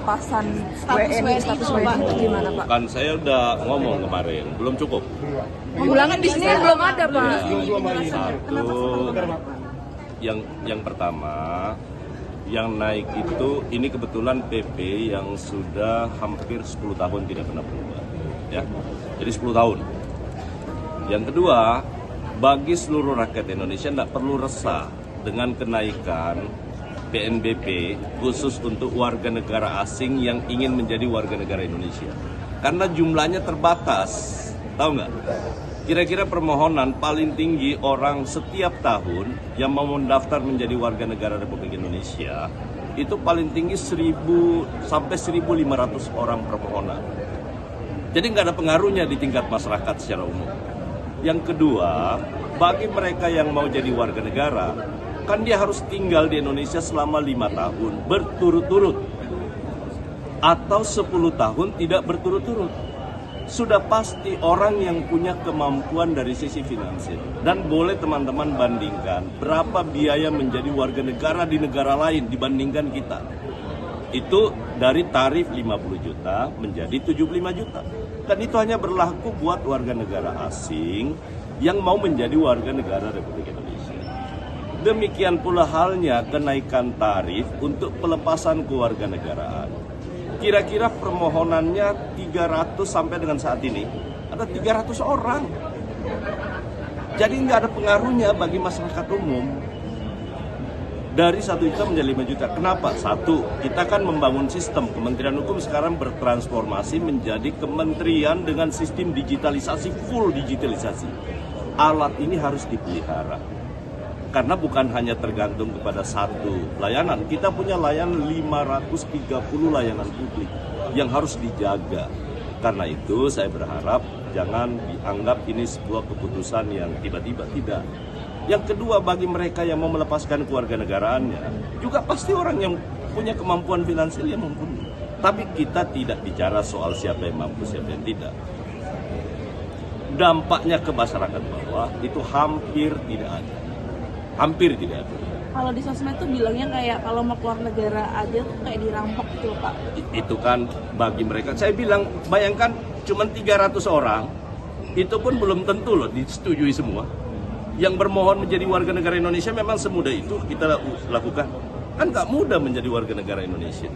pelepasan status WNI itu gimana Pak? Kan saya udah ngomong kemarin, belum cukup. Penggulangan di sini belum ada Pak. Satu, yang pertama, yang naik itu ini kebetulan PP yang sudah hampir 10 tahun tidak pernah berubah, ya. Jadi 10 tahun. Yang kedua, bagi seluruh rakyat Indonesia tidak perlu resah dengan kenaikan PNBP khusus untuk warga negara asing yang ingin menjadi warga negara Indonesia. Karena jumlahnya terbatas, tahu nggak? Kira-kira permohonan paling tinggi orang setiap tahun yang mau mendaftar menjadi warga negara Republik Indonesia itu paling tinggi 1.000 sampai 1.500 orang permohonan. Jadi nggak ada pengaruhnya di tingkat masyarakat secara umum. Yang kedua, bagi mereka yang mau jadi warga negara, kan dia harus tinggal di Indonesia selama 5 tahun berturut-turut atau 10 tahun tidak berturut-turut. Sudah pasti orang yang punya kemampuan dari sisi finansial. Dan boleh teman-teman bandingkan berapa biaya menjadi warga negara di negara lain dibandingkan kita. Itu dari tarif 50 juta menjadi 75 juta. Dan itu hanya berlaku buat warga negara asing yang mau menjadi warga negara Republik Indonesia. Demikian pula halnya kenaikan tarif untuk pelepasan kewarganegaraan. Kira-kira permohonannya 300 sampai dengan saat ini ada 300 orang. Jadi nggak ada pengaruhnya bagi masyarakat umum. Dari 1 juta menjadi 5 juta. Kenapa? Satu, kita kan membangun sistem. Kementerian Hukum sekarang bertransformasi menjadi kementerian dengan sistem digitalisasi, full digitalisasi. Alat ini harus dipelihara. Karena bukan hanya tergantung kepada satu layanan. Kita punya layanan 530 layanan publik yang harus dijaga. Karena itu saya berharap jangan dianggap ini sebuah keputusan yang tiba-tiba, tidak. Yang kedua, bagi mereka yang mau melepaskan kewarganegaraannya, juga pasti orang yang punya kemampuan finansial yang mumpuni. Tapi kita tidak bicara soal siapa yang mampu, siapa yang tidak. Dampaknya ke masyarakat bawah itu hampir tidak ada. Hampir tidak ada. Kalau di sosmed tuh bilangnya kayak kalau mau keluar negara aja tuh kayak dirampok gitu Pak. Itu kan bagi mereka. Saya bilang, bayangkan cuma 300 orang, itu pun belum tentu loh disetujui semua. Yang bermohon menjadi warga negara Indonesia memang semudah itu kita lakukan. Kan nggak mudah menjadi warga negara Indonesia,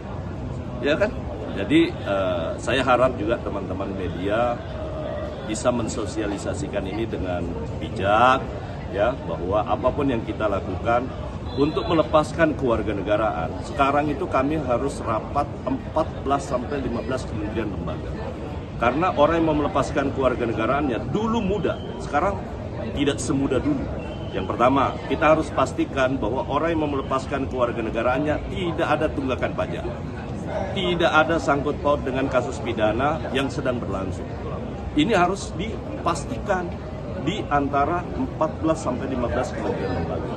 ya kan? Jadi saya harap juga teman-teman media bisa mensosialisasikan ini dengan bijak, ya, bahwa apapun yang kita lakukan untuk melepaskan kewarganegaraan. Sekarang itu kami harus rapat 14 sampai 15 kementerian lembaga. Karena orang yang mau melepaskan kewarganegaraannya dulu mudah, sekarang tidak semudah dulu. Yang pertama, kita harus pastikan bahwa orang yang mau melepaskan kewarganegaraannya tidak ada tunggakan pajak. Tidak ada sangkut paut dengan kasus pidana yang sedang berlangsung. Ini harus dipastikan di antara 14 sampai 15 kementerian lembaga.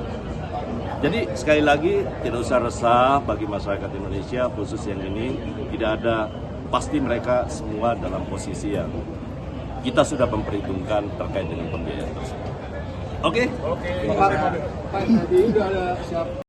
Jadi sekali lagi tidak usah resah bagi masyarakat Indonesia khusus yang ini, tidak ada, pasti mereka semua dalam posisi yang kita sudah memperhitungkan terkait dengan pembiayaan tersebut. Oke? Pak, tadi udah ada siap.